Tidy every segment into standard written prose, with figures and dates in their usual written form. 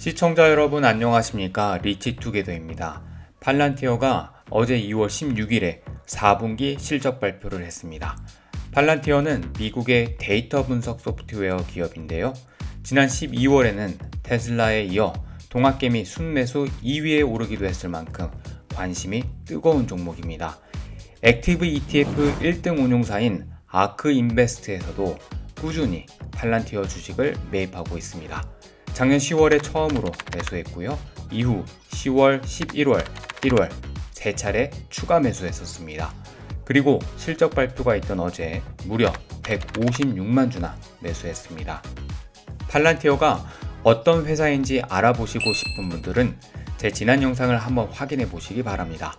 시청자 여러분 안녕하십니까? 리치투게더입니다. 팔란티어가 어제 2월 16일에 4분기 실적 발표를 했습니다. 팔란티어는 미국의 데이터 분석 소프트웨어 기업인데요. 지난 12월에는 테슬라에 이어 동학개미 순매수 2위에 오르기도 했을 만큼 관심이 뜨거운 종목입니다. 액티브 ETF 1등 운용사인 아크인베스트에서도 꾸준히 팔란티어 주식을 매입하고 있습니다. 작년 10월에 처음으로 매수했고요. 이후 10월, 11월, 1월 세 차례 추가 매수했었습니다. 그리고 실적 발표가 있던 어제 무려 156만 주나 매수했습니다. 팔란티어가 어떤 회사인지 알아보시고 싶은 분들은 제 지난 영상을 한번 확인해 보시기 바랍니다.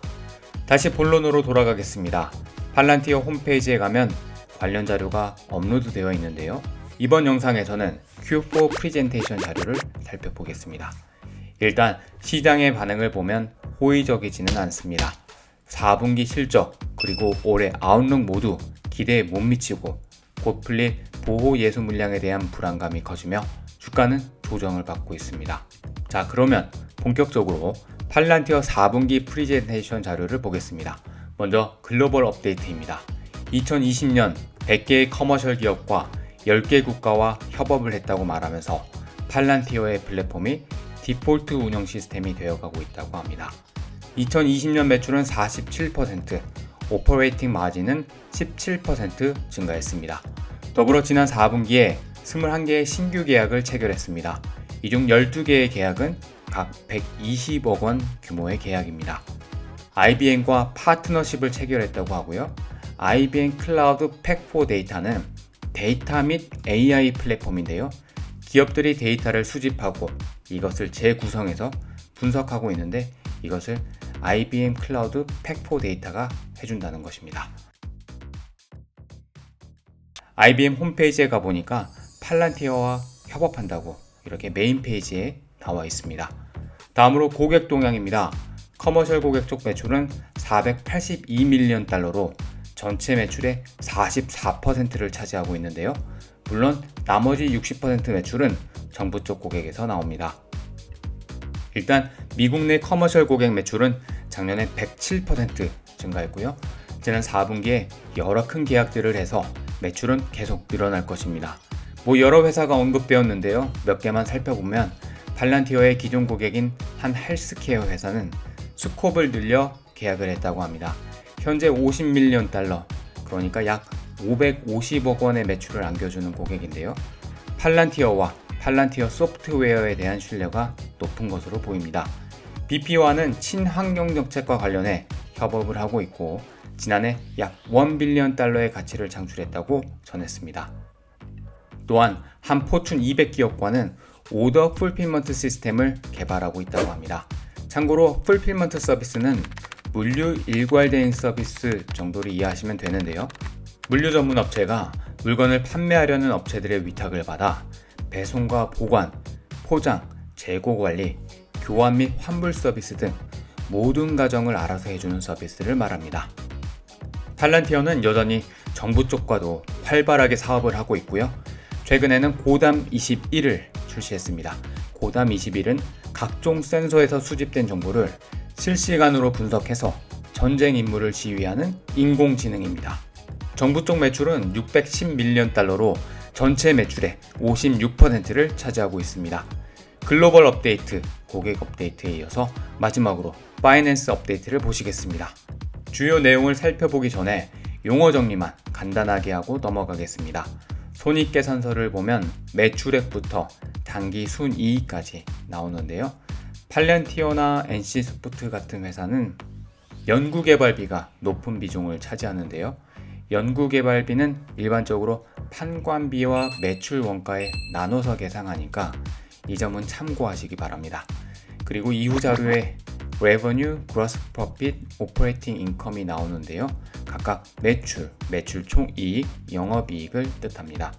다시 본론으로 돌아가겠습니다. 팔란티어 홈페이지에 가면 관련 자료가 업로드 되어 있는데요. 이번 영상에서는 Q4 프리젠테이션 자료를 살펴보겠습니다. 일단 시장의 반응을 보면 호의적이지는 않습니다. 4분기 실적 그리고 올해 아웃룩 모두 기대에 못 미치고 곧 풀릴 보호 예수 물량에 대한 불안감이 커지며 주가는 조정을 받고 있습니다. 자, 그러면 본격적으로 팔란티어 4분기 프리젠테이션 자료를 보겠습니다. 먼저 글로벌 업데이트입니다. 2020년 100개의 커머셜 기업과 10개 국가와 협업을 했다고 말하면서 팔란티어의 플랫폼이 디폴트 운영 시스템이 되어가고 있다고 합니다. 2020년 매출은 47%, 오퍼레이팅 마진은 17% 증가했습니다. 더불어 지난 4분기에 21개의 신규 계약을 체결했습니다. 이 중 12개의 계약은 각 120억 원 규모의 계약입니다. IBM과 파트너십을 체결했다고 하고요. IBM 클라우드 팩4 데이터는 데이터 및 AI 플랫폼인데요. 기업들이 데이터를 수집하고 이것을 재구성해서 분석하고 있는데 이것을 IBM 클라우드 팩4 데이터가 해준다는 것입니다. IBM 홈페이지에 가보니까 팔란티어와 협업한다고 이렇게 메인 페이지에 나와 있습니다. 다음으로 고객 동향입니다. 커머셜 고객 쪽 매출은 482밀리언 달러로 전체 매출의 44%를 차지하고 있는데요. 물론 나머지 60% 매출은 정부 쪽 고객에서 나옵니다. 일단 미국 내 커머셜 고객 매출은 작년에 107% 증가했고요. 지난 4분기에 여러 큰 계약들을 해서 매출은 계속 늘어날 것입니다. 여러 회사가 언급되었는데요. 몇 개만 살펴보면 팔란티어의 기존 고객인 한 헬스케어 회사는 스콥을 늘려 계약을 했다고 합니다. 현재 50밀리언 달러, 그러니까 약 550억 원의 매출을 안겨주는 고객인데요. 팔란티어와 팔란티어 소프트웨어에 대한 신뢰가 높은 것으로 보입니다. BP와는 친환경 정책과 관련해 협업을 하고 있고 지난해 약 1빌리언 달러의 가치를 창출했다고 전했습니다. 또한 한 포춘 200기업과는 오더 풀필먼트 시스템을 개발하고 있다고 합니다. 참고로 풀필먼트 서비스는 물류 일괄 대행 서비스 정도를 이해하시면 되는데요. 물류 전문 업체가 물건을 판매하려는 업체들의 위탁을 받아 배송과 보관, 포장, 재고 관리, 교환 및 환불 서비스 등 모든 과정을 알아서 해주는 서비스를 말합니다. 팔란티어는 여전히 정부 쪽과도 활발하게 사업을 하고 있고요. 최근에는 고담 21을 출시했습니다. 고담 21은 각종 센서에서 수집된 정보를 실시간으로 분석해서 전쟁 임무를 지휘하는 인공지능입니다. 정부 쪽 매출은 610밀리언 달러로 전체 매출의 56%를 차지하고 있습니다. 글로벌 업데이트, 고객 업데이트에 이어서 마지막으로 파이낸스 업데이트를 보시겠습니다. 주요 내용을 살펴보기 전에 용어 정리만 간단하게 하고 넘어가겠습니다. 손익계산서를 보면 매출액부터 당기 순이익까지 나오는데요. 팔란티어나 NC소프트 같은 회사는 연구개발비가 높은 비중을 차지하는데요. 연구개발비는 일반적으로 판관비와 매출 원가에 나눠서 계산하니까 이 점은 참고하시기 바랍니다. 그리고 이후 자료에 Revenue, Gross Profit, Operating Income이 나오는데요. 각각 매출 총이익, 영업이익을 뜻합니다.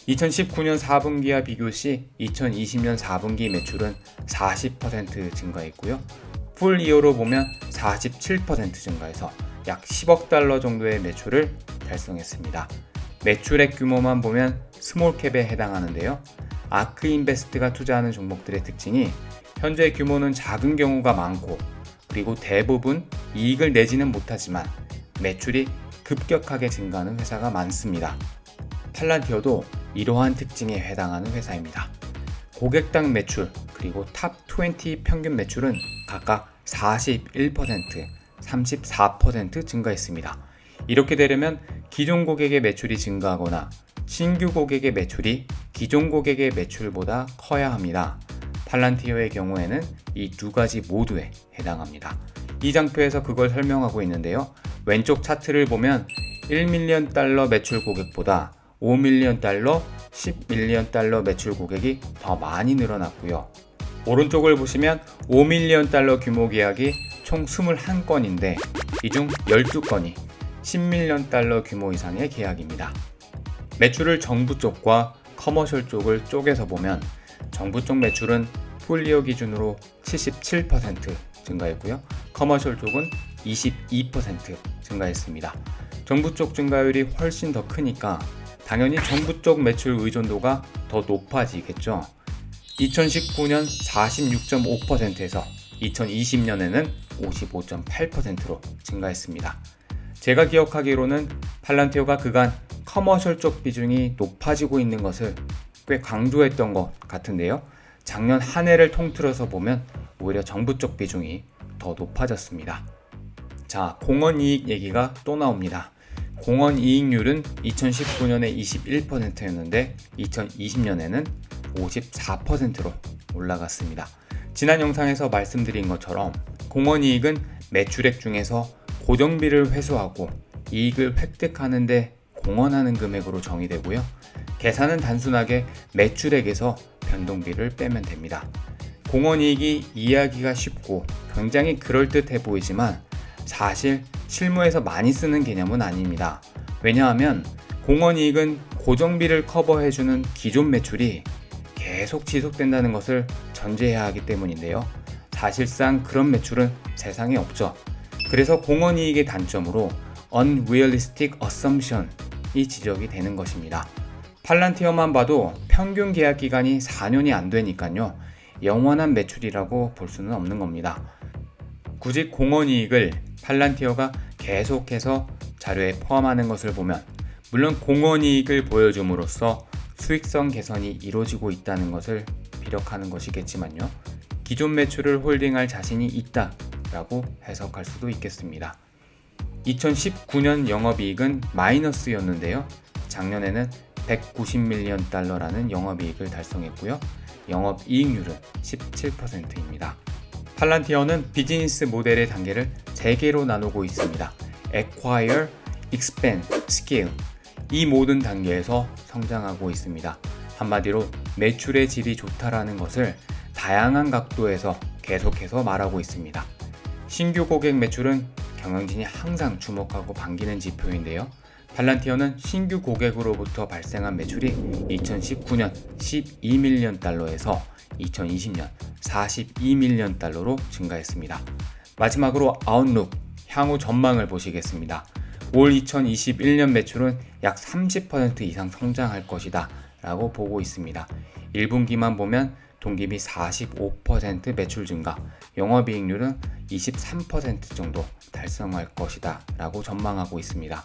2019년 4분기와 비교 시 2020년 4분기 매출은 40% 증가했고요. 풀 이어로 보면 47% 증가해서 약 10억 달러 정도의 매출을 달성했습니다. 매출액 규모만 보면 스몰캡에 해당하는데요. 아크인베스트가 투자하는 종목들의 특징이 현재 규모는 작은 경우가 많고 그리고 대부분 이익을 내지는 못하지만 매출이 급격하게 증가하는 회사가 많습니다. 팔란티어도 이러한 특징에 해당하는 회사입니다. 고객당 매출 그리고 탑 20 평균 매출은 각각 41%, 34% 증가했습니다. 이렇게 되려면 기존 고객의 매출이 증가하거나 신규 고객의 매출이 기존 고객의 매출보다 커야 합니다. 팔란티어의 경우에는 이 두 가지 모두에 해당합니다. 이 장표에서 그걸 설명하고 있는데요. 왼쪽 차트를 보면 1밀리언 달러 매출 고객보다 5밀리언 달러, 10밀리언 달러 매출 고객이 더 많이 늘어났고요. 오른쪽을 보시면 5밀리언 달러 규모 계약이 총 21건인데 이 중 12건이 10밀리언 달러 규모 이상의 계약입니다. 매출을 정부 쪽과 커머셜 쪽을 쪼개서 보면 정부 쪽 매출은 풀리어 기준으로 77% 증가했고요. 커머셜 쪽은 22% 증가했습니다. 정부 쪽 증가율이 훨씬 더 크니까 당연히 정부 쪽 매출 의존도가 더 높아지겠죠. 2019년 46.5%에서 2020년에는 55.8%로 증가했습니다. 제가 기억하기로는 팔란티어가 그간 커머셜 쪽 비중이 높아지고 있는 것을 꽤 강조했던 것 같은데요. 작년 한 해를 통틀어서 보면 오히려 정부 쪽 비중이 더 높아졌습니다. 자, 공헌이익 얘기가 또 나옵니다. 공헌이익률은 2019년에 21%였는데 2020년에는 54%로 올라갔습니다. 지난 영상에서 말씀드린 것처럼 공헌이익은 매출액 중에서 고정비를 회수하고 이익을 획득하는데 공헌하는 금액으로 정의되고요. 계산은 단순하게 매출액에서 변동비를 빼면 됩니다. 공헌이익이 이해하기가 쉽고 굉장히 그럴듯해 보이지만 사실 실무에서 많이 쓰는 개념은 아닙니다. 왜냐하면 공헌이익은 고정비를 커버해주는 기존 매출이 계속 지속된다는 것을 전제해야 하기 때문인데요. 사실상 그런 매출은 세상에 없죠. 그래서 공헌이익의 단점으로 unrealistic assumption이 지적이 되는 것입니다. 팔란티어만 봐도 평균 계약 기간이 4년이 안 되니까요. 영원한 매출이라고 볼 수는 없는 겁니다. 굳이 공헌이익을 팔란티어가 계속해서 자료에 포함하는 것을 보면 물론 공헌이익을 보여줌으로써 수익성 개선이 이루어지고 있다는 것을 비력하는 것이겠지만요. 기존 매출을 홀딩할 자신이 있다라고 해석할 수도 있겠습니다. 2019년 영업이익은 마이너스였는데요. 작년에는 190밀리언 달러라는 영업이익을 달성했고요. 영업이익률은 17%입니다. 팔란티어는 비즈니스 모델의 단계를 3개로 나누고 있습니다. Acquire, Expand, Scale. 이 모든 단계에서 성장하고 있습니다. 한마디로 매출의 질이 좋다라는 것을 다양한 각도에서 계속해서 말하고 있습니다. 신규 고객 매출은 경영진이 항상 주목하고 반기는 지표인데요. 팔란티어는 신규 고객으로부터 발생한 매출이 2019년 12밀리언 달러에서 2020년 42밀리언 달러로 증가했습니다. 마지막으로 아웃룩, 향후 전망을 보시겠습니다. 올 2021년 매출은 약 30% 이상 성장할 것이다 라고 보고 있습니다. 1분기만 보면 동기비 45% 매출 증가, 영업이익률은 23% 정도 달성할 것이다 라고 전망하고 있습니다.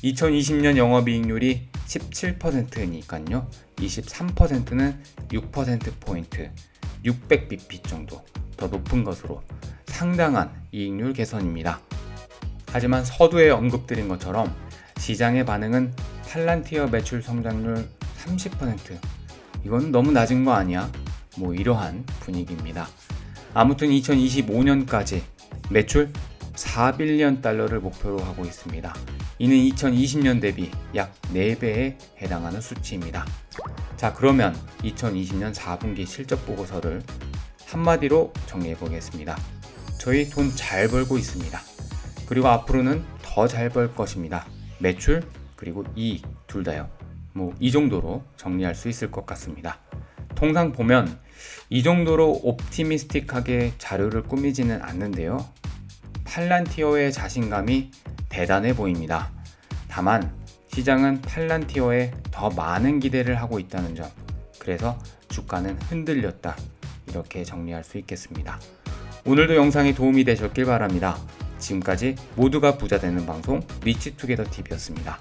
2020년 영업이익률이 17%니까요. 23%는 6%포인트, 600bp 정도 더 높은 것으로 상당한 이익률 개선입니다. 하지만 서두에 언급드린 것처럼 시장의 반응은 팔란티어 매출 성장률 30%, 이건 너무 낮은 거 아니야? 뭐 이러한 분위기입니다. 아무튼 2025년까지 매출 4빌리언 달러를 목표로 하고 있습니다. 이는 2020년 대비 약 4배에 해당하는 수치입니다. 자, 그러면 2020년 4분기 실적 보고서를 한마디로 정리해 보겠습니다. 저희 돈 잘 벌고 있습니다. 그리고 앞으로는 더 잘 벌 것입니다. 매출 그리고 이익 둘 다요. 뭐 이 정도로 정리할 수 있을 것 같습니다. 통상 보면 이 정도로 옵티미스틱하게 자료를 꾸미지는 않는데요. 팔란티어의 자신감이 대단해 보입니다. 다만 시장은 팔란티어에 더 많은 기대를 하고 있다는 점, 그래서 주가는 흔들렸다. 이렇게 정리할 수 있겠습니다. 오늘도 영상이 도움이 되셨길 바랍니다. 지금까지 모두가 부자 되는 방송 리치투게더 TV였습니다.